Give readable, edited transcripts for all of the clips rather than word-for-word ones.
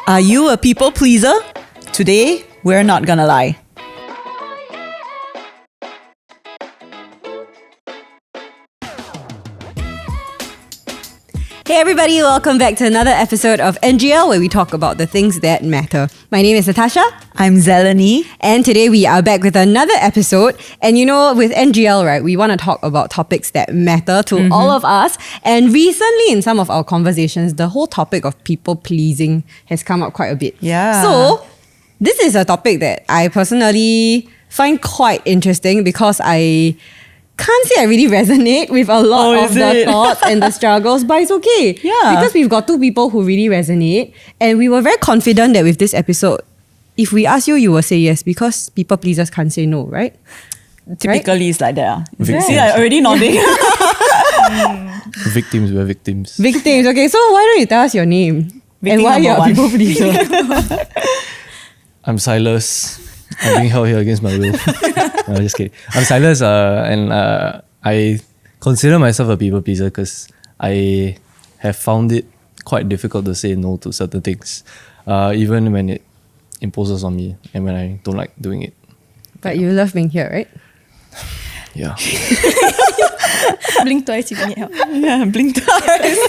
Are you a people pleaser? Today, we're not gonna lie. Hey everybody, welcome back to another episode of NGL where we talk about the things that matter. My name is Natasha. I'm Zeleny. And today we are back with another episode. And you know, with NGL, right, we want to talk about topics that matter to all of us. And recently in some of our conversations, the whole topic of people pleasing has come up quite a bit. Yeah. So, this is a topic that I personally find quite interesting because I can't say I really resonate with a lot of the thoughts and the struggles, but it's okay. Yeah. Because we've got two people who really resonate, and we were very confident that with this episode, if we ask you, you will say yes, because people pleasers can't say no, right? Typically, it's like that. Victims. See, I'm already nodding. Victims, we're victims. Victims. Okay, so why don't you tell us your name? Victim and why you're a number people pleaser? I'm Silas. I'm being held here against my will. No, just kidding. I'm Silas and I consider myself a people pleaser because I have found it quite difficult to say no to certain things, even when it imposes on me and when I don't like doing it. But you love being here, right? Yeah. Blink twice if you need help. Yeah, blink twice.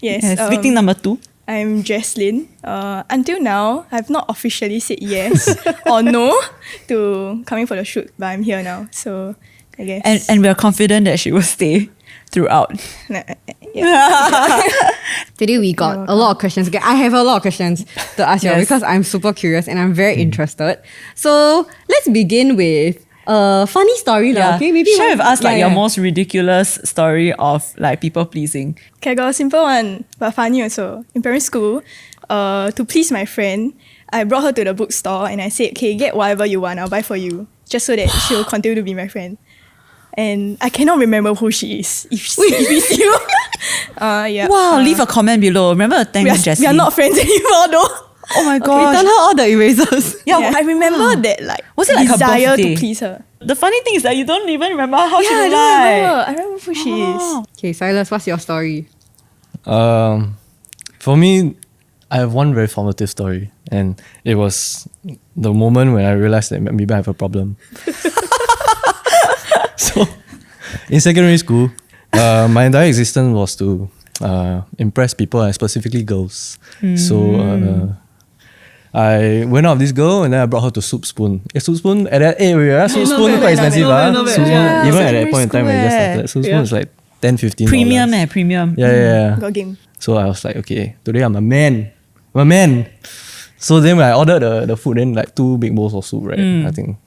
Yes. Victim number 2. I'm Jesslyn. Until now, I've not officially said yes or no to coming for the shoot, but I'm here now. So I guess. And we're confident that she will stay throughout. Today we got a lot of questions. Okay, I have a lot of questions to ask you Yes. because I'm super curious and I'm very interested. So let's begin with a funny story. Yeah. Okay, maybe share with us like yeah, your yeah. most ridiculous story of like people pleasing. Okay, I got a simple one, but funny also. In primary school, to please my friend, I brought her to the bookstore and I said, okay, get whatever you want, I'll buy for you. Just so that she will continue to be my friend. And I cannot remember who she is. If it's you. Yeah. Wow, leave a comment below. Remember to thank Jessie. we are not friends anymore though. Oh my Return gosh. her all the erasers. Yeah, I remember that like Was it like her desire birthday? to please her. The funny thing is that you don't even remember how she I looked don't like. remember. I remember who she is. Okay, Silas, what's your story? For me, I have one very formative story, and it was the moment when I realized that maybe I have a problem. So, in secondary school, my entire existence was to impress people, and specifically girls. So, I went out with this girl and then I brought her to Soup Spoon. Soup Spoon at that area, Soup Spoon quite expensive. not bad. Soup Spoon, Yeah. even at Secondary that point in time when I just started, Soup Spoon is like 10, 15 Premium premium. Yeah. Got game. So I was like, okay, today I'm a man. I'm a man. So then when I ordered the food, then like 2 big bowls of soup, right? I think.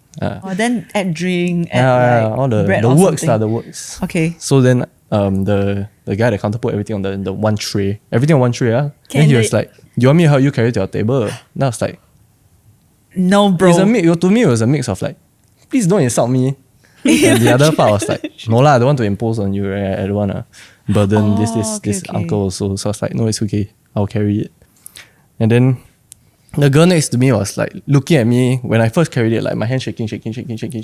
Then add drink, add like all the bread the or works something. the works. Okay. So then the guy at the counter put everything on the one tray. Everything on one tray, Then Can he I- was like, you want me to help you carry to your table? Then I was like, No, bro. it's a mix. To me, it was a mix of like, please don't insult me. And the other part was like, no lah, I don't want to impose on you, right? I don't want to burden this okay. uncle also. So I was like, no, it's okay. I'll carry it. And then the girl next to me was like looking at me when I first carried it, like my hand shaking.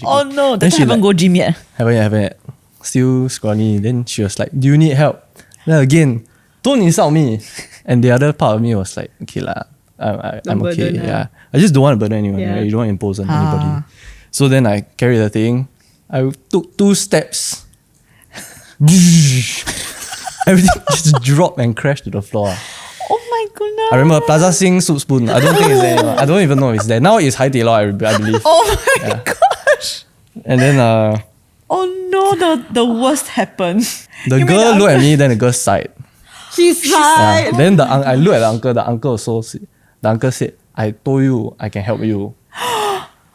Oh no, Then that she haven't like, go gym yet. Haven't yet. Still scrawny. Then she was like, do you need help? Then again, don't insult me. And the other part of me was like, okay lah, I'm okay. burden, Yeah. I just don't want to burden anyone. Yeah. Right? You don't want to impose on anybody. So then I carried the thing. I took 2 steps. Everything just dropped and crashed to the floor. Oh my goodness. I remember Plaza Sing Soup Spoon. I don't think it's there anymore. I don't even know if it's there. Now it's Hai Di Lao, I believe. Oh my gosh. And then Oh no, the worst happened. the You mean girl the looked at me, then the girl sighed. She's Yeah. like, Then I looked at the uncle also. The uncle said, I told you I can help you.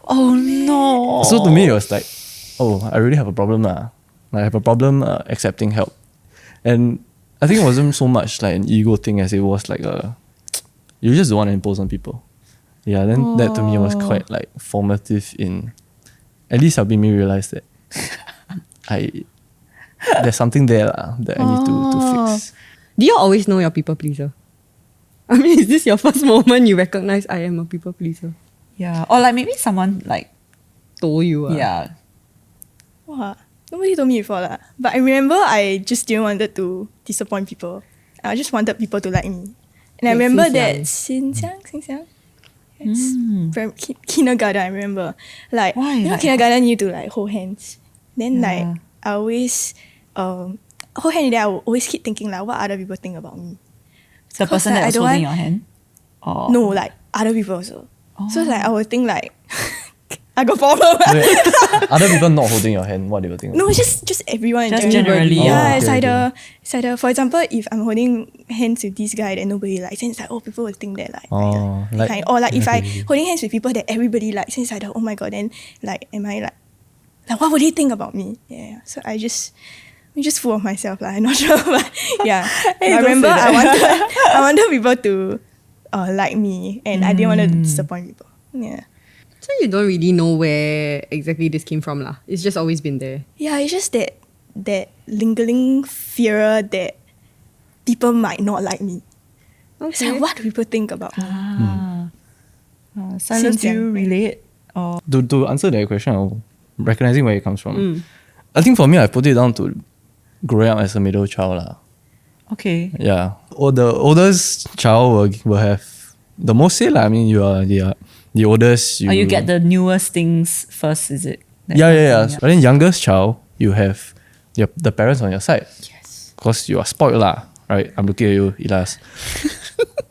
Oh no. So to me, it was like, oh, I really have a problem. I have a problem accepting help. And I think it wasn't so much like an ego thing as it was like you just don't want to impose on people. Yeah, then that to me was quite like formative in at least helping me realize that there's something there that I need to fix. do you always know your people pleaser? I mean, is this your first moment you recognize I am a people pleaser? Yeah. Or like maybe someone like Told you. yeah. Wow. Nobody told me before that. But I remember I just didn't wanted to disappoint people. I just wanted people to like me. And I Like remember since that Xinxiang. Yes. From kindergarten, I remember. Like, Why? you know, Like, kindergarten you to like hold hands. Then Yeah. like I always hold hand, then I will always keep thinking like what other people think about me. The Cause, person like, that I was don't holding want- your hand? Or No, like other people also. So like Oh. I would think like I got problem. Wait, other people not holding your hand, what do you think? No, it's just everyone. in Just general. generally. Yeah, Oh, it's okay, either for example, if I'm holding hands with this guy that nobody likes, then it's like, oh, people will think that like, Oh, that like- kind. Or like if I okay. holding hands with people that everybody likes, then it's like, oh my god, then like am I like what would they think about me? Yeah. So I'm just full of myself, like I'm not sure, but yeah. Hey, I don't remember say that. I wanted people to like me, and I didn't want to disappoint people. Yeah. So you don't really know where exactly this came from lah. It's just always been there. Yeah, it's just that lingering fear that people might not like me. It's like, what do people think about me? Silas, Since do you young. relate? Or To answer that question, of recognizing where it comes from, I think for me, I put it down to growing up as a middle child. okay. Yeah. Or the oldest child will have the most say. I mean, you are the oldest. Or you get the newest things first, is it? That Yeah, kind yeah, of yeah. thing, But then youngest child, you have the parents on your side. Yes. Because you are spoiled lah, right? I'm looking at you, Elias.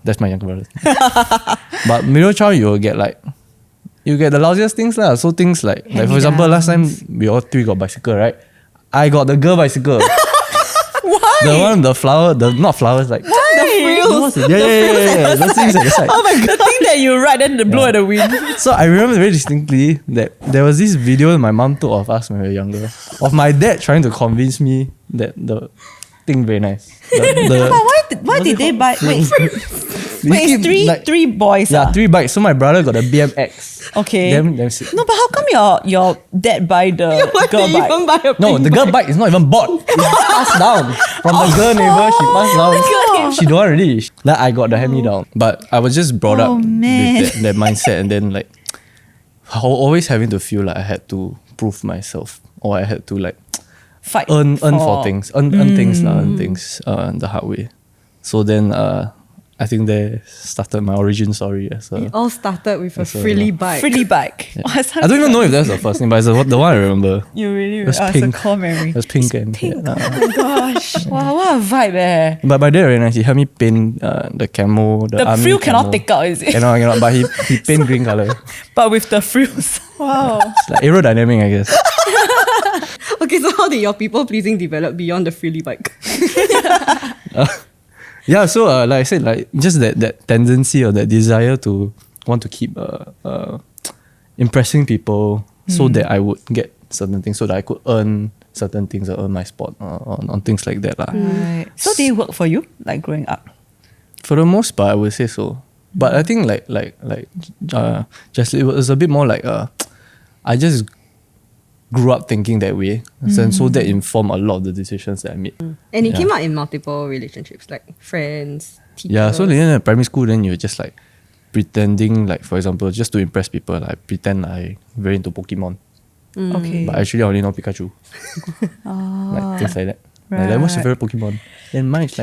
That's my younger brother. But middle child, you will get you get the lousiest things lah. So things like for example, last time we all three got bicycle, right? I got the girl bicycle. Why? The one, the flower, not flowers, like Why? yeah. Those things at the side. Oh my god, the thing that you ride and the blow at the wind. So I remember very distinctly that there was this video my mom took of us when we were younger, of my dad trying to convince me that the thing very nice. But why did they buy? Wait, He keep, it's three boys. Yeah, 3 bikes. So my brother got a BMX. Okay. Damn sick. No, but how come your dad buy the girl bike? No, the girl bike is not even bought. It's passed down from the girl neighbor. She passed down. She don't want already. Like I got the hand me down, but I was just brought up man. with that mindset, and then like always having to feel like I had to prove myself, or I had to like Fight earn for things, earn things the hard way. So then I think they started my origin story as a. It all started with a That's a- frilly bike. Frilly bike. Oh, I don't even know if that's the first name, but it's the one I remember. You really It was it's a pink. core memory. It was pink and Gosh. Wow, what a vibe eh. But my dad very nice. He helped me paint the camo, the The army frill cannot camo. take out, is it? Cannot. But he paint green color. But with the frills. Wow. It's like aerodynamic, I guess. Okay, so how did your people pleasing develop beyond the frilly bike? Yeah. So like I said, like just that tendency or that desire to want to keep impressing people, so that I would get certain things, so that I could earn certain things or earn my spot on things like that lah. Right. So they work for you, like growing up? For the most part, I would say so. But I think just it was a bit more like I just grew up thinking that way, and so that informed a lot of the decisions that I made. And it Yeah. came out in multiple relationships, like friends, teachers. Yeah, so then in primary school, then you're just like pretending, like for example, just to impress people, like pretend I very into Pokemon, Okay. but actually I only know Pikachu, like things like that. Like, what's your favorite Pokemon? Then mine is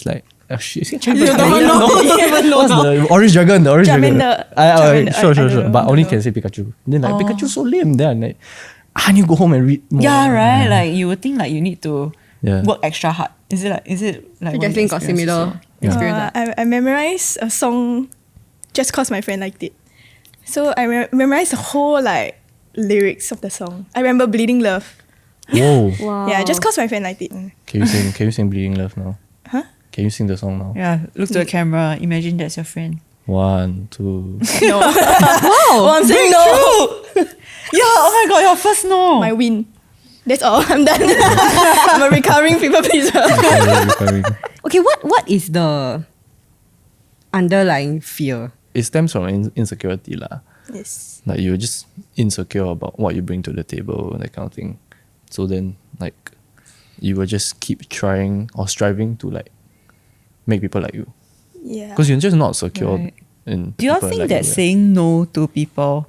like shit. You don't even know. What's the orange dragon? The orange dragon. Charmander. Sure. I don't know. But only can say Pikachu. Then like Pikachu so lame. Then I'm like, I need to go home and read more. Yeah, right. Like you would think like you need to Yeah. work extra hard. Is it like So one of Jesslyn your got experiences similar also? experience. I memorized a song just cause my friend liked it. So I memorized the whole like lyrics of the song. I remember Bleeding Love. Whoa. Wow. Yeah, just cause my friend liked it. Can you sing Bleeding Love now? Huh? Can you sing the song now? Yeah, look to the camera. Imagine that's your friend. 1, 2. No. Wow, Oh, I'm saying no. Yeah, oh my god, your first no. My win. That's all. I'm done. I'm a recovering people pleaser. Recurring. Okay, what is the underlying fear? It stems from insecurity lah. Yes. Like you're just insecure about what you bring to the table, that kind of thing. So then like you will just keep trying or striving to like make people like you. Yeah. Because you're just not secure Right. in Do you all people think like that you. saying no to people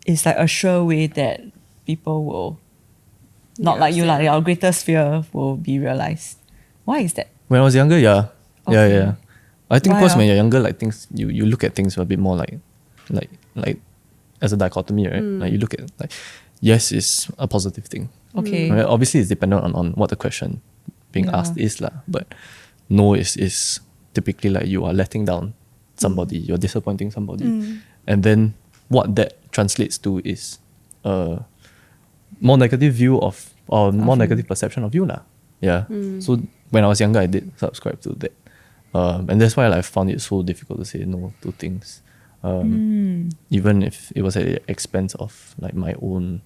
is like a sure way that people will not like you, like your greatest fear will be realized? Why is that? When I was younger, yeah. Okay. Yeah. I think Why because when ah? you're younger, like things you look at things a bit more like as a dichotomy, right? Like you look at like yes is a positive thing. Okay. Right? Obviously it's dependent on what the question being asked is lah. But no is typically like you are letting down somebody, you're disappointing somebody. And then what that translates to is a more negative view of or more negative perception of you lah. Yeah. So when I was younger I did subscribe to that. And that's why I found it so difficult to say no to things. Even if it was at the expense of like my own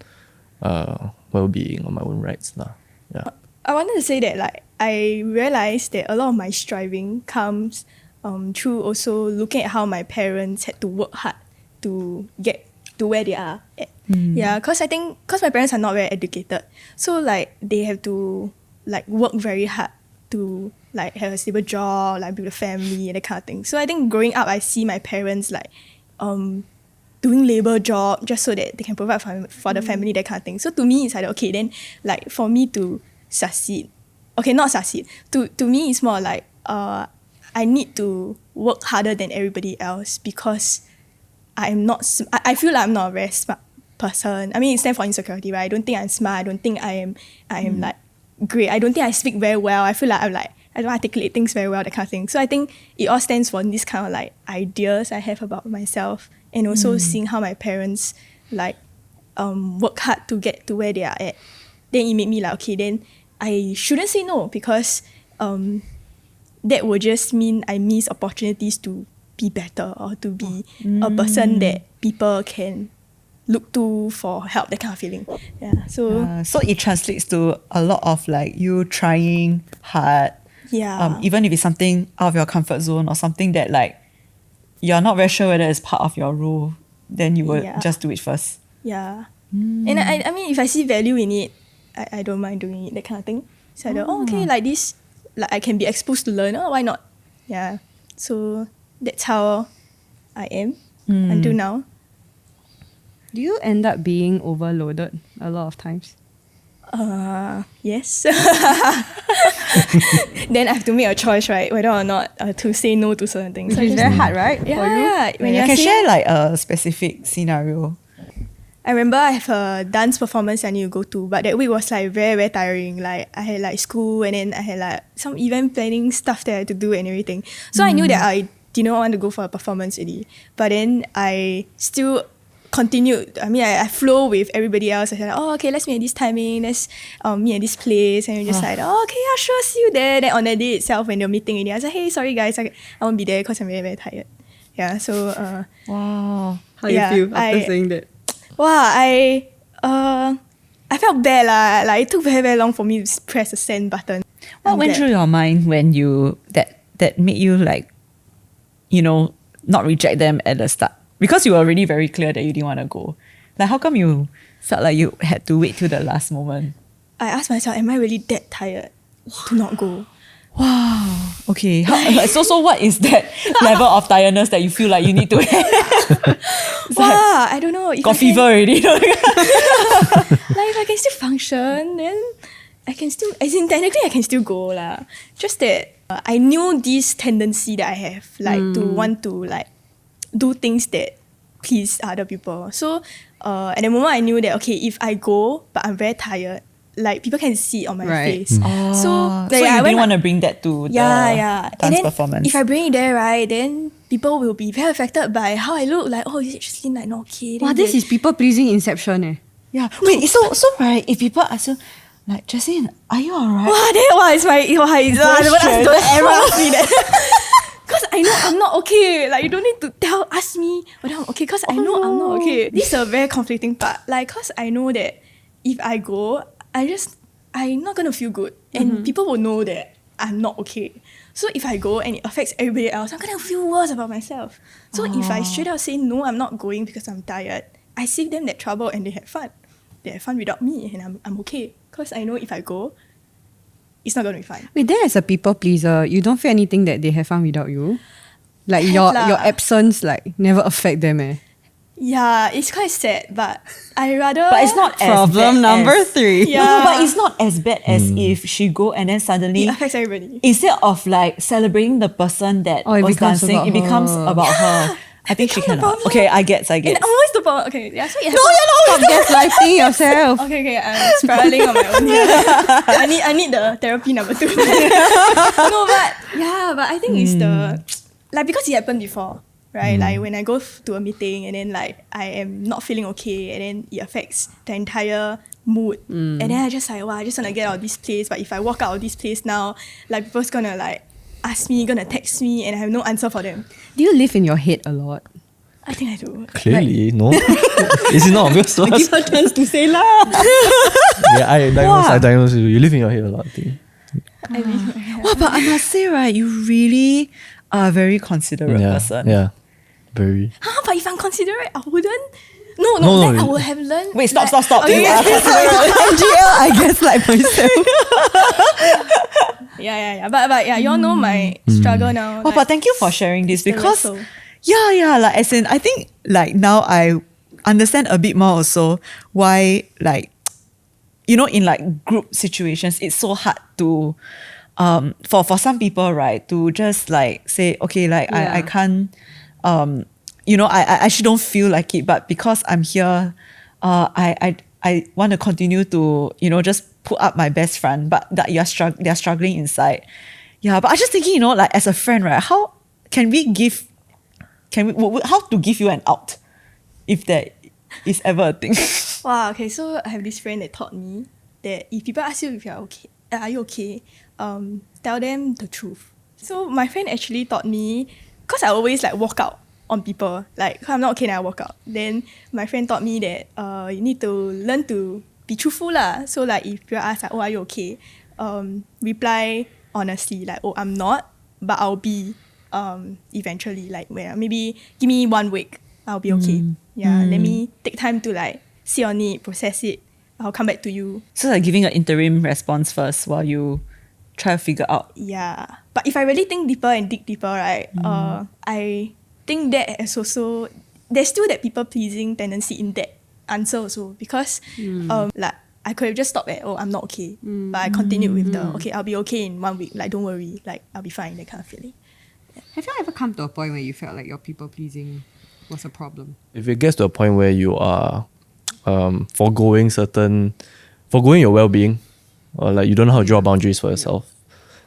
well-being or my own rights lah. Yeah. I wanted to say that like I realized that a lot of my striving comes through also looking at how my parents had to work hard to get to where they are at. Yeah, because I think because my parents are not very educated, so like they have to like work very hard to like have a stable job, like build a family and that kind of thing. So I think growing up, I see my parents like doing labor job just so that they can provide for the family, that kind of thing. So to me, it's like, okay, then like for me to succeed, okay, not succeed, to me it's more like I need to work harder than everybody else because I'm not, I feel like I'm not a very smart person. I mean, it stands for insecurity, right? I don't think I'm smart. I don't think I am like great. I don't think I speak very well. I feel like I don't articulate things very well, that kind of thing. So I think it all stands for this kind of like ideas I have about myself, and also seeing how my parents like work hard to get to where they are at. Then it made me like, okay, then I shouldn't say no because that would just mean I miss opportunities to be better or to be a person that people can look to for help, that kind of feeling. Yeah. So it translates to a lot of like you trying hard. Yeah. Even if it's something out of your comfort zone or something that like you're not very sure whether it's part of your role, then you would just do it first. Yeah. And I mean, if I see value in it, I don't mind doing it, that kind of thing. So I go, okay, like this, like I can be exposed to learn, why not? Yeah. So that's how I am until now. Do you end up being overloaded a lot of times? Yes. Then I have to make a choice, right? Whether or not to say no to certain things. Which is very hard, right? Yeah, for you? yeah. When You you're can saying- share like a specific scenario. I remember I have a dance performance I need to go to, but that week was like very, very tiring. Like I had like school and then I had like some event planning stuff that I had to do and everything. So I knew that I did not want to go for a performance really. But then I still continued. I mean, I flow with everybody else. I said, okay, let's meet at this timing. Let's meet at this place. And we just like, okay, yeah, sure, see you there. Then on that day itself, when they're meeting already, I said, hey, sorry guys, I won't be there because I'm very, very tired. Yeah, so Wow. How you feel after saying that? wow, I felt bad lah. Like it took very, very long for me to press the send button. What went through your mind when you that made you like, you know, not reject them at the start? Because you were already very clear that you didn't want to go. Like how come you felt like you had to wait till the last moment? I asked myself, am I really that tired to not go? Wow. Okay. So what is that level of tiredness that you feel like you need to have? Wow, I don't know. If Got I can- fever already. Like if I can still function, then I can still, as in technically I can still go lah. Just that I knew this tendency that I have, like to want to like do things that please other people. So at the moment I knew that okay, if I go but I'm very tired, like people can see it on my Right. face. So So you didn't want to bring that to the yeah. And dance then performance. if I bring it there, right, then people will be very affected by how I look. Like, oh, is it Jesslyn like not okay? Wow, Then this they- is people pleasing inception eh. Yeah. Wait, so right, if people ask you, like, Jesslyn, are you alright? It's my don't ever ask me that. Because I know I'm not okay. Like you don't need to ask me whether I'm okay. Because I know I'm not okay. This is a very conflicting part. Like, because I know that if I go, I'm not gonna feel good, and people will know that I'm not okay. So if I go and it affects everybody else, I'm gonna feel worse about myself. So if I straight out say no, I'm not going because I'm tired, I save them that trouble and they had fun. They had fun without me, and I'm okay. Because I know if I go, it's not gonna be fun. Wait, then as a people pleaser, you don't feel anything that they have fun without you? Like Have your lah. absence like never affect them eh? Yeah, it's quite sad, but I rather. But it's not as Problem bad number as, 3. No, Yeah. but it's not as bad as if she go and then suddenly It affects everybody. instead of like celebrating the person that Oh, it was becomes dancing, about it becomes her. about her. I think she becomes the can. problem. Okay, I get. And always the problem. Okay, yeah, so it No, happens. you're not gaslighting yourself. Okay, I'm spiraling on my own here. I need the therapy number 2. No, but I think it's the like because it happened before, right? Like when I go to a meeting and then like I am not feeling okay and then it affects the entire mood. And then I just like, wow, I just wanna get out of this place. But if I walk out of this place now, like people's gonna like ask me, gonna text me, and I have no answer for them. Do you live in your head a lot? I think I do. Clearly, no. Is it not obvious to us? Give her a chance to say lah. Yeah, I diagnose you. You live in your head a lot, I think. I live Wow, but I must say, right, you really are a very considerate Yeah, person. yeah. Very. But if I'm considerate, I wouldn't. No, No, then no, I would have learned. Wait, stop. Okay, You are NGL, I guess like myself. yeah. But yeah, you all know my struggle now. Well, but thank you for sharing this the because wrestle. like as in I think like now I understand a bit more also why like you know in like group situations it's so hard to for some people, right, to just like say, okay, like I can't you know, I actually don't feel like it, but because I'm here, I want to continue to, you know, just put up my best front, but that they're struggling inside. Yeah, but I just thinking, you know, like as a friend, right, how can we how to give you an out if there is ever a thing? Wow, okay, so I have this friend that taught me that if people ask you if you're okay, are you okay, tell them the truth. So my friend actually taught me, because I always like walk out on people, like I'm not okay, then I walk out. Then my friend taught me that you need to learn to be truthful lah. So like if people ask like, oh, are you okay, reply honestly, like, oh, I'm not, but I'll be eventually, like where maybe give me 1 week, I'll be okay. Yeah, let me take time to like sit on it, process it, I'll come back to you. So like giving an interim response first while you try to figure out. Yeah, but if I really think deeper and dig deeper, right, I think that is also, there's still that people pleasing tendency in that answer also, because like I could have just stopped at, oh, I'm not okay, but I continued with the, okay, I'll be okay in 1 week, like don't worry, like I'll be fine, that kind of feeling. Have you ever come to a point where you felt like your people pleasing was a problem? If it gets to a point where you are foregoing your well-being, or like you don't know how to draw boundaries for yourself,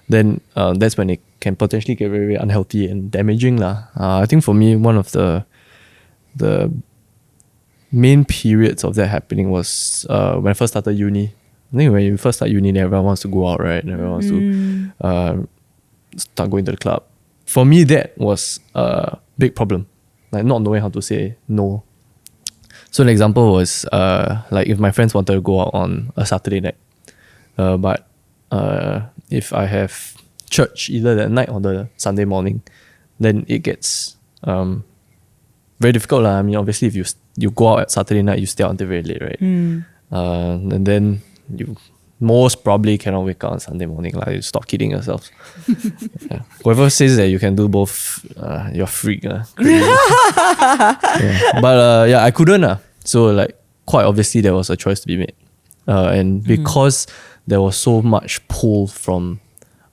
then that's when it can potentially get very, very unhealthy and damaging lah. I think for me, one of the main periods of that happening was when I first started uni. I think when you first start uni, everyone wants to go out, right? And everyone wants to start going to the club. For me, that was a big problem, like not knowing how to say no. So an example was like if my friends wanted to go out on a Saturday night, but if I have church either that night or the Sunday morning, then it gets very difficult lah. I mean, obviously, if you go out at Saturday night, you stay out until very late, right? And then you most probably cannot wake up on Sunday morning. Like, you stop kidding yourselves. Yeah. Whoever says that you can do both, you're a freak. Yeah. But yeah, I couldn't. So like quite obviously there was a choice to be made. And because there was so much pull from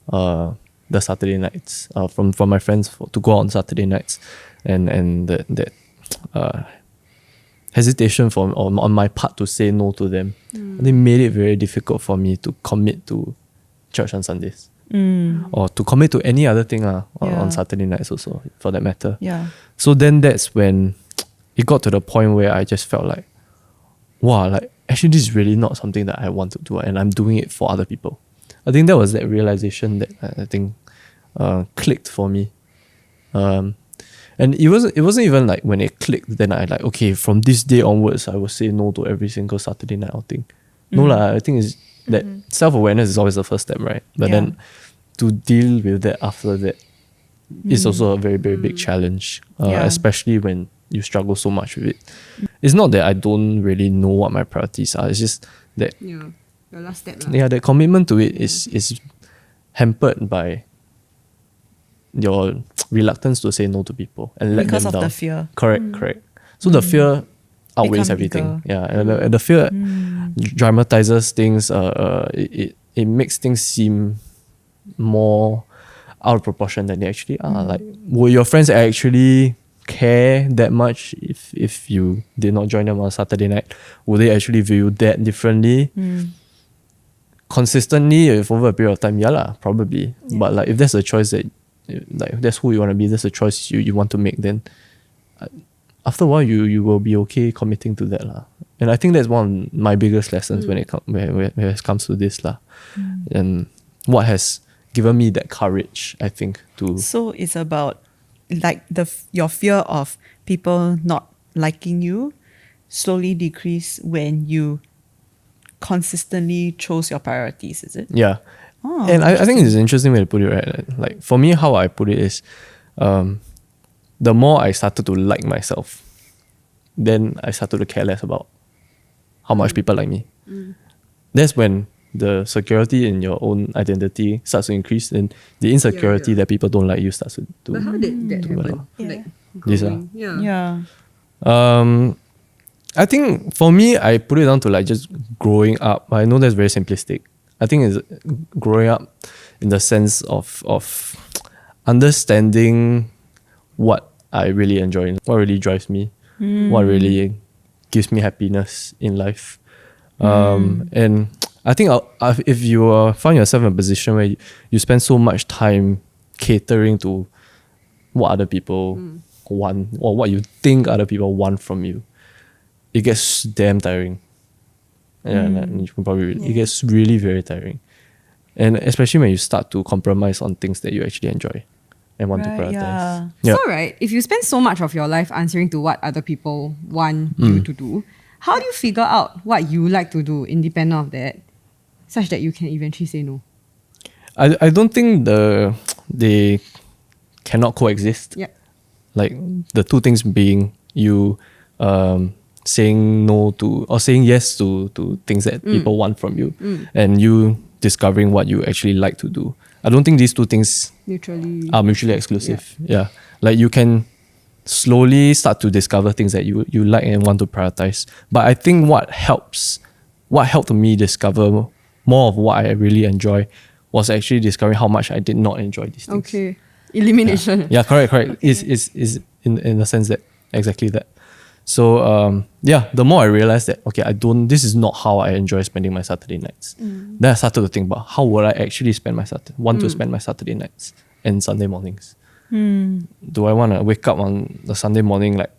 the Saturday nights, from my friends to go out on Saturday nights, and that hesitation on my part to say no to them, they made it very difficult for me to commit to church on Sundays. Or to commit to any other thing on Saturday nights also, for that matter. Yeah. So then that's when it got to the point where I just felt like, wow, like actually this is really not something that I want to do, and I'm doing it for other people. I think that was that realization that I think clicked for me. And it wasn't even like when it clicked, then I like, okay, from this day onwards, I will say no to every single Saturday night outing. No lah, I think it's that self-awareness is always the first step, right? But then to deal with that after that is also a very, very big challenge, especially when you struggle so much with it. It's not that I don't really know what my priorities are, it's just that Your last step. the commitment to it is hampered by your reluctance to say no to people and let Because them of down. the fear. Correct. So the fear outweighs Become everything. bigger. Yeah, and the fear dramatizes things. It makes things seem more out of proportion than they actually are. Like, will your friends actually care that much if you did not join them on Saturday night? Will they actually view that differently? Consistently, if over a period of time, yeah lah, probably. Yeah. But like, if that's a choice that, like, if that's who you want to be, that's a choice you want to make, then after a while you will be okay committing to that lah. And I think that's one of my biggest lessons when it comes to this lah. And what has given me that courage, I think, to So it's about like your fear of people not liking you slowly decrease when you consistently chose your priorities, is it? yeah. Oh, And I think it's an interesting way to put it, right? Like for me, how I put it is, the more I started to like myself, then I started to care less about how much people like me. That's when the security in your own identity starts to increase, and the insecurity that people don't like you starts to But how did that do happen? Yeah. Like This, growing. Yeah. Yeah. I think for me, I put it down to like just growing up. I know that's very simplistic. I think it's growing up in the sense of understanding what I really enjoy, what really drives me, what really gives me happiness in life. And I think if you find yourself in a position where you spend so much time catering to what other people want or what you think other people want from you, it gets damn tiring. Yeah, and you can probably it gets really very tiring, and especially when you start to compromise on things that you actually enjoy and want to Right, prioritize. yeah. So, right, if you spend so much of your life answering to what other people want you to do, how do you figure out what you like to do independent of that, such that you can eventually say no? I don't think they cannot coexist. Yeah. Like the two things being you saying no to or saying yes to things that people want from you, and you discovering what you actually like to do. I don't think these two things Mutually. are mutually exclusive. Yeah. Like you can slowly start to discover things that you like and want to prioritize. But I think what helped me discover more of what I really enjoy was actually discovering how much I did not enjoy these things. Okay. Elimination. Yeah, correct. Is in the sense that exactly that. So the more I realized that this is not how I enjoy spending my Saturday nights. Then I started to think about how would I actually spend my Saturday nights and Sunday mornings. Do I want to wake up on the Sunday morning like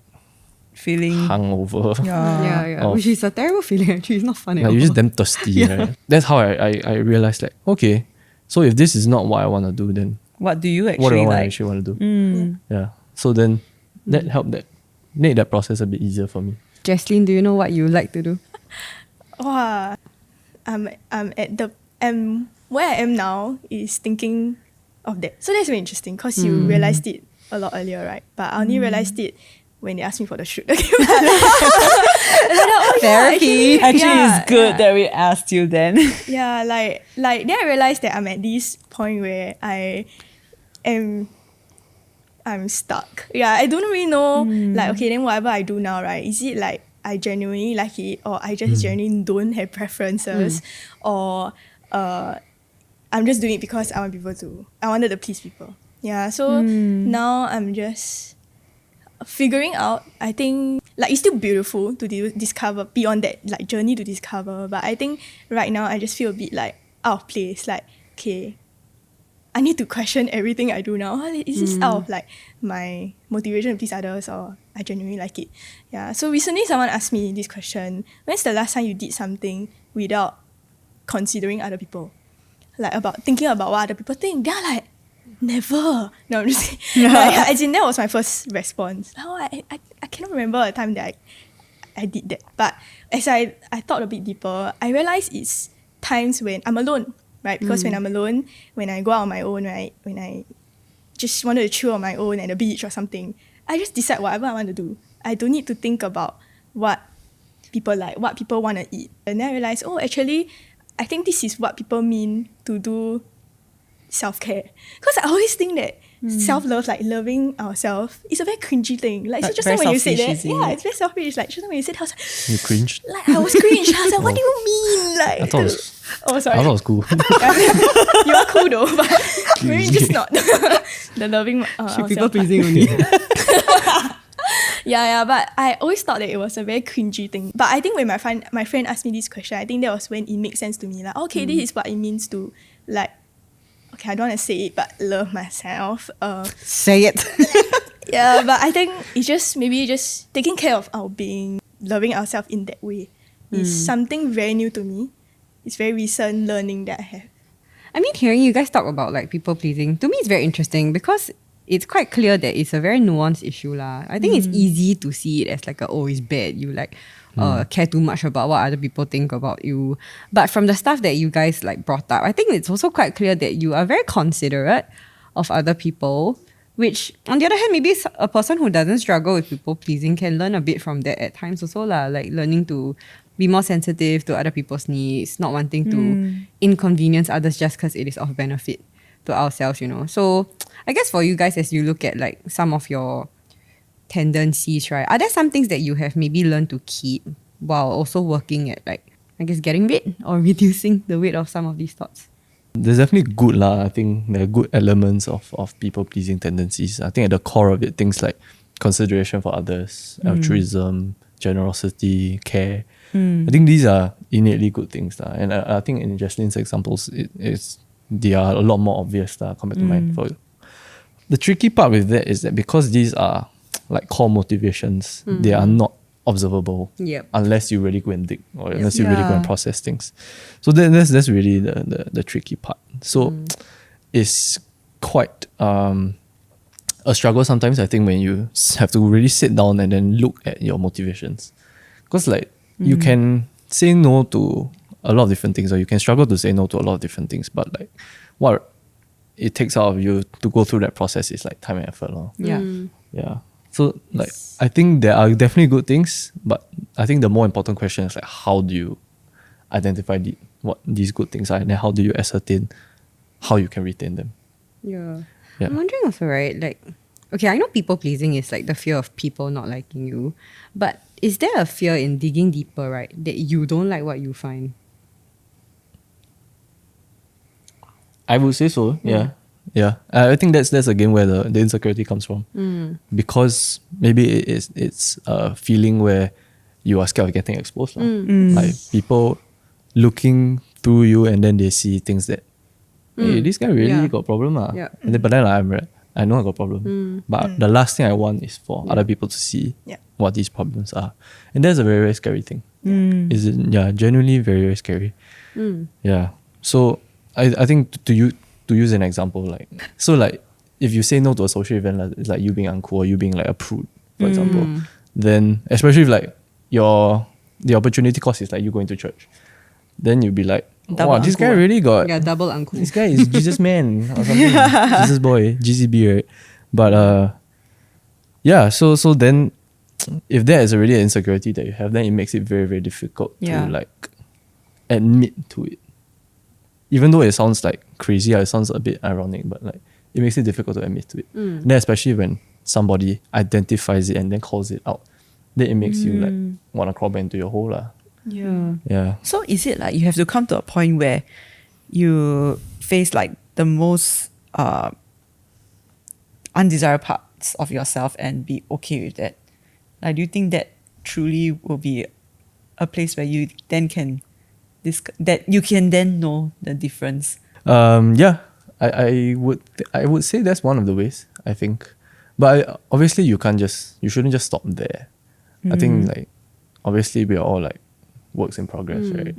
Feeling hungover? Yeah. Of- Which is a terrible feeling actually. It's not fun at Like all. you're just damn thirsty, right? That's how I realized like, okay, so if this is not what I want to do, then what do you what do I actually like? actually want to do? Yeah. So then that helped made that process a bit easier for me. Jesslyn, do you know what you like to do? Wow. I'm at the where I am now is thinking of that. So that's very interesting because you realized it a lot earlier, right? But I only realized it when they asked me for the shoot. Therapy. Actually, it's good that we asked you then. Yeah, like then I realized that I'm at this point where I'm stuck. Yeah, I don't really know. Like, okay, then whatever I do now, right? Is it like I genuinely like it, or I just genuinely don't have preferences, or I'm just doing it because I wanted to please people. Yeah, so now I'm just figuring out. I think like it's still beautiful to discover beyond that like journey to discover, but I think right now I just feel a bit like out of place. Like, okay, I need to question everything I do now. Is this out of like my motivation to please others, or I genuinely like it? Yeah. So recently someone asked me this question: when's the last time you did something without considering other people? Like about thinking about what other people think. They're like, never. No, I'm just kidding. Like, as in that was my first response. Oh, I cannot remember a time that I did that. But as I thought a bit deeper, I realized it's times when I'm alone. Right, because when I'm alone, when I go out on my own, right, when I just wanted to chill on my own at the beach or something, I just decide whatever I want to do. I don't need to think about what people like, what people want to eat. And then I realized, oh, actually, I think this is what people mean to do self-care. Because I always think that self-love, like loving ourselves, is a very cringy thing. Like, so Like, just very now when you said selfish, that, is yeah, it? it's very selfish. Like, just now when you said, I was like, You cringed? like I was cringe. I was like, what do you mean? Like, I thought it was, oh, I sorry. thought it was cool. You are cool though, but maybe just not the loving She ourselves people part. pleasing only. Yeah, but I always thought that it was a very cringy thing. But I think when my friend asked me this question, I think that was when it makes sense to me. Like, okay, this is what it means to, like, okay, I don't want to say it, but love myself. Say it. Yeah, but I think it's just maybe just taking care of our being, loving ourselves in that way is something very new to me. It's very recent learning that I have. I mean, hearing you guys talk about like people pleasing, to me it's very interesting because it's quite clear that it's a very nuanced issue lah. I think it's easy to see it as like it's bad. You like care too much about what other people think about you. But from the stuff that you guys like brought up, I think it's also quite clear that you are very considerate of other people. Which, on the other hand, maybe a person who doesn't struggle with people pleasing can learn a bit from that at times also lah. Like learning to be more sensitive to other people's needs, not wanting to inconvenience others just because it is of benefit to ourselves, you know. So I guess for you guys, as you look at like some of your tendencies, right, are there some things that you have maybe learned to keep while also working at like, I guess, getting rid or reducing the weight of some of these thoughts? There's definitely good lah. I think there are good elements of people pleasing tendencies. I think at the core of it, things like consideration for others, altruism, generosity, care. I think these are innately good things lah. And I think in Jesslyn's examples, they are a lot more obvious lah compared to mine. For the tricky part with that is that because these are like core motivations, they are not observable unless you really go and dig or unless you really go and process things. So that's really the tricky part. So it's quite a struggle sometimes, I think, when you have to really sit down and then look at your motivations. Because like you can say no to a lot of different things, or you can struggle to say no to a lot of different things, but like what it takes out of you to go through that process is like time and effort. Yeah. So like I think there are definitely good things, but I think the more important question is like, how do you identify what these good things are, and then how do you ascertain how you can retain them? Yeah. I'm wondering also, right, like, okay, I know people pleasing is like the fear of people not liking you, but is there a fear in digging deeper, right, that you don't like what you find? I would say so. Yeah. I think that's again where the insecurity comes from, because maybe it's a feeling where you are scared of getting exposed. Like people looking through you and then they see things that, hey, this guy really got problem. And then, but then I know I got problem. But the last thing I want is for other people to see what these problems are. And that's a very, very scary thing. Is it? Yeah, genuinely very, very scary. Yeah. So I think to use an example, like, so like if you say no to a social event, like, like you being uncool or you being like a prude, for example, then especially if like the opportunity cost is like you going to church, then you'll be like, wow, this guy really got, double uncool. this guy is Jesus man or something. Jesus boy, GCB, right? But yeah, so then if that is already an insecurity that you have, then it makes it very, very difficult to like admit to it. Even though it sounds like crazy, it sounds a bit ironic, but like it makes it difficult to admit to it. And then especially when somebody identifies it and then calls it out, then it makes you like want to crawl back into your hole lah. Yeah. So is it like you have to come to a point where you face like the most undesired parts of yourself and be okay with that? Like, do you think that truly will be a place where you then can that you can then know the difference? Yeah, I would say that's one of the ways, I think. But obviously you shouldn't just stop there. I think like obviously we are all like works in progress, right?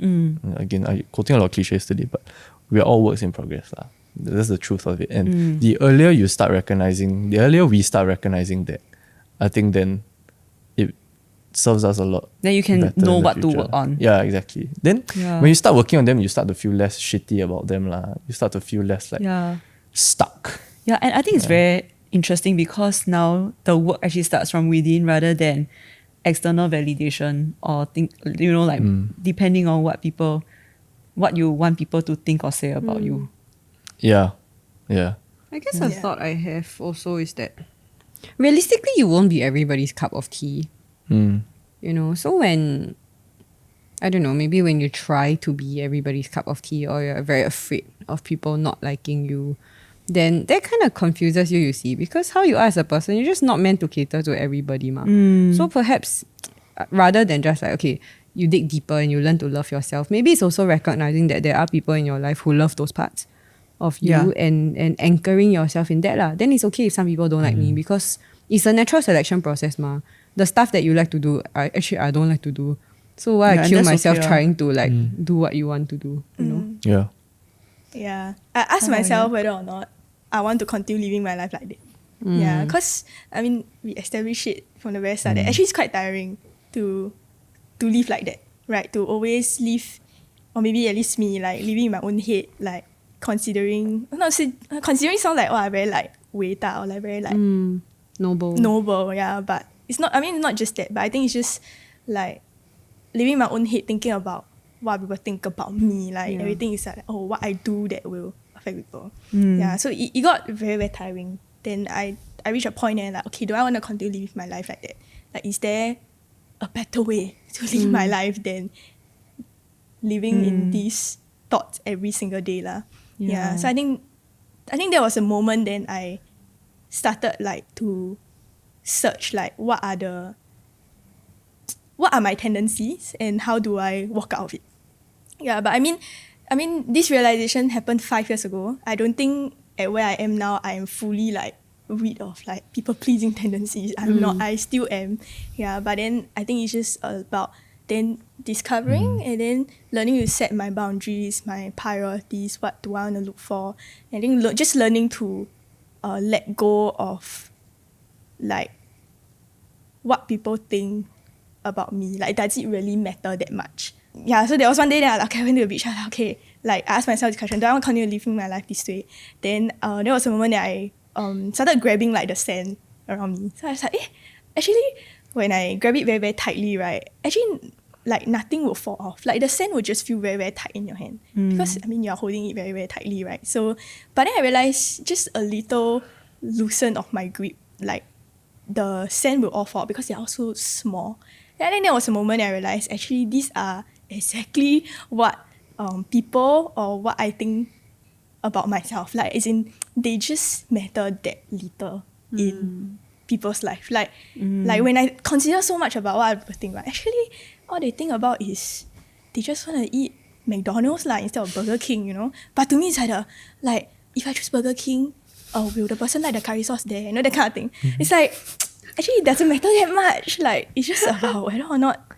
Again, I quoting a lot of cliches today, but we are all works in progress lah. That's the truth of it. And the earlier we start recognizing that, I think then it serves us a lot. Then you can know what to work on. Yeah, exactly. Then when you start working on them, you start to feel less shitty about them lah. You start to feel less like stuck. Yeah, and I think it's very interesting because now the work actually starts from within rather than external validation or depending on what you want people to think or say about you. Yeah. I guess a thought I have also is that realistically, you won't be everybody's cup of tea. Mm. You know, so when, I don't know, maybe when you try to be everybody's cup of tea or you're very afraid of people not liking you, then that kind of confuses you, you see, because how you are as a person, you're just not meant to cater to everybody, ma. So perhaps rather than just like, okay, you dig deeper and you learn to love yourself, maybe it's also recognizing that there are people in your life who love those parts of you Yeah. and anchoring yourself in that lah. Then it's okay if some people don't like me because it's a natural selection process, ma. The stuff that you like to do, I don't like to do. So why Yeah, I and kill that's myself okay, trying to like do what you want to do, you know? Yeah. Yeah. I asked myself whether or not I want to continue living my life like that. Yeah, because I mean we established it from the very start that actually it's quite tiring to live like that, right? To always live, or maybe at least me, like living in my own head, like considering sounds like very like 伟大 or like very like noble, yeah. But it's not. I mean, not just that. But I think it's just like living in my own head, thinking about what people think about me. Like everything is like, oh, what I do that will affect people. Yeah. So it got very, very tiring. Then I reached a point and like, okay, do I want to continue living my life like that? Like, is there a better way to live my life than living in these thoughts every single day lah? Yeah. So I think there was a moment then I started like to search like what are my tendencies and how do I walk out of it. Yeah, but I mean this realization happened 5 years ago. I don't think at where I am now I am fully like rid of like people pleasing tendencies. I'm not. I still am. Yeah, but then I think it's just about then discovering and then learning to set my boundaries, my priorities, what do I want to look for. I think just learning to let go of like what people think about me. Like, does it really matter that much? Yeah, so there was one day that I went to the beach. I was like, okay, like I asked myself this question: do I want to continue living my life this way? Then there was a moment that I started grabbing like the sand around me. So I was like, actually, when I grab it very, very tightly, right, actually like nothing will fall off. Like the sand will just feel very, very tight in your hand because I mean you're holding it very, very tightly, right? So, but then I realized just a little loosen of my grip, like the sand will all fall because they're also small. And then there was a moment I realized actually these are exactly what people or what I think about myself. Like, as in, they just matter that little in people's life. Like when I consider so much about what people think, right, actually all they think about is they just want to eat McDonald's instead of Burger King, you know. But to me, it's like if I choose Burger King, will the person like the curry sauce there? You know, that kind of thing. It's like, actually, it doesn't matter that much. Like, it's just about whether or not,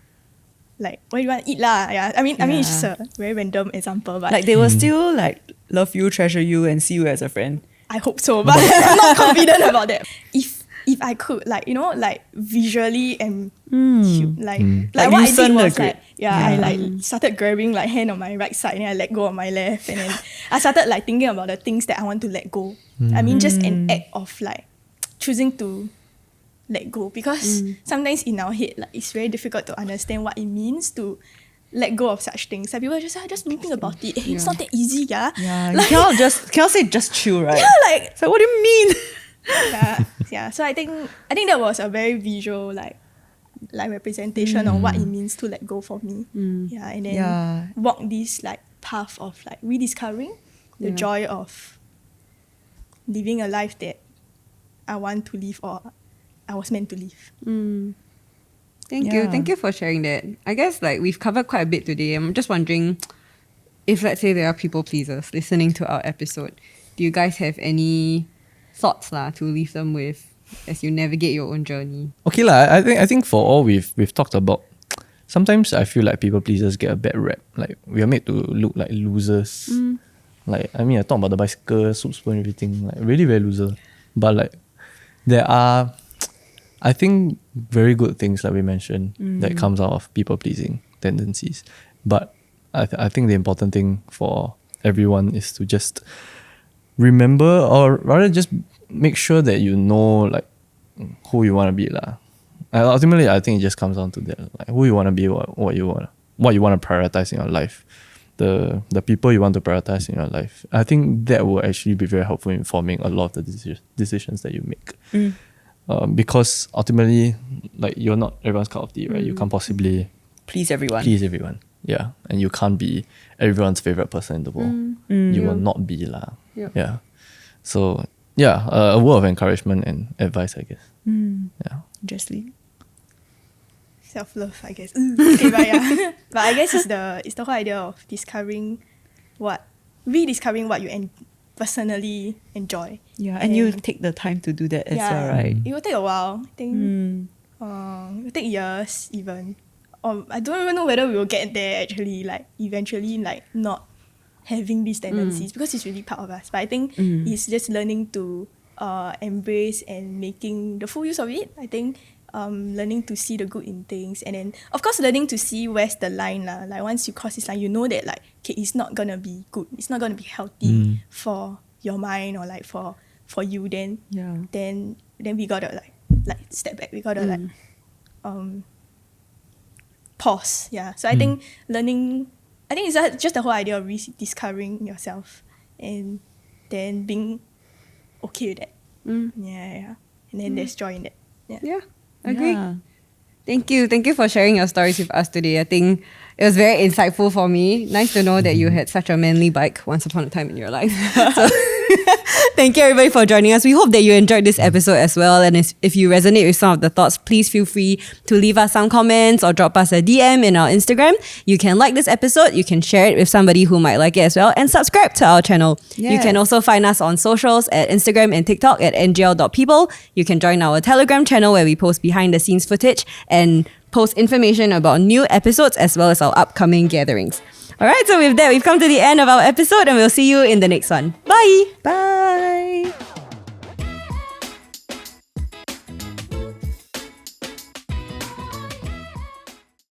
like, what you want to eat lah. Yeah, I mean, it's just a very random example, but Like they will still like love you, treasure you, and see you as a friend. I hope so, but I'm not confident about that. If I could, like, you know, like visually and like Like what I loosen did the was grip. like, I like started grabbing like hand on my right side and then I let go of my left, and then I started like thinking about the things that I want to let go. I mean, just an act of like choosing to let go, because sometimes in our head, like, it's very difficult to understand what it means to let go of such things. Like, people are just don't think about it. It's not that easy, yeah. Yeah, Like, you cannot say just chill, right? yeah, like, So what do you mean? yeah. So I think that was a very visual like representation of what it means to let go for me. Yeah, and then walk this like path of like rediscovering the joy of living a life that I want to live or I was meant to live. Thank you for sharing that. I guess like we've covered quite a bit today. I'm just wondering if, let's say, there are people pleasers listening to our episode, do you guys have any thoughts to leave them with as you navigate your own journey? Okay lah. I think for all we've talked about, sometimes I feel like people pleasers get a bad rap. Like, we are made to look like losers. Like, I mean, I talk about the bicycle, soup spoon, everything. Like, really very loser. But like, there are, I think, very good things like we mentioned that comes out of people pleasing tendencies. But I think the important thing for everyone is to just remember, or rather just make sure that you know like who you want to be lah. Ultimately, I think it just comes down to that, like who you want to be, what you want to prioritize in your life. the people you want to prioritize in your life. I think that will actually be very helpful in forming a lot of the decisions that you make. Because ultimately, like, you're not everyone's cup of tea, right? You can't possibly Please everyone. Yeah, and you can't be everyone's favorite person in the world. You will not be lah. Yep. Yeah. So yeah, a word of encouragement and advice, I guess. Yeah. Jesslyn. Self-love, I guess. Okay, but yeah. But I guess it's the whole idea of rediscovering what you personally enjoy. Yeah, and you take the time to do that as well, right? It will take a while. I think it will take years even. I don't even know whether we will get there actually, like eventually, like not having these tendencies, because it's really part of us. But I think it's just learning to embrace and making the full use of it. I think learning to see the good in things, and then of course learning to see where's the line lah. Like once you cross this line, you know that like, okay, it's not gonna be good. It's not gonna be healthy for your mind or like for you. Then we gotta like step back. We gotta like pause. Yeah. So I think it's just the whole idea of rediscovering yourself and then being okay with that. Yeah. And then there's joy in that. Yeah, agree. Thank you for sharing your stories with us today. I think it was very insightful for me. Nice to know that you had such a manly bike once upon a time in your life. So, thank you everybody for joining us. We hope that you enjoyed this episode as well. And if you resonate with some of the thoughts, please feel free to leave us some comments or drop us a DM in our Instagram. You can like this episode, you can share it with somebody who might like it as well, and subscribe to our channel. Yes. You can also find us on socials at Instagram and TikTok at ngl.people. You can join our Telegram channel where we post behind the scenes footage and post information about new episodes as well as our upcoming gatherings. Alright, so with that, we've come to the end of our episode and we'll see you in the next one. Bye! Bye.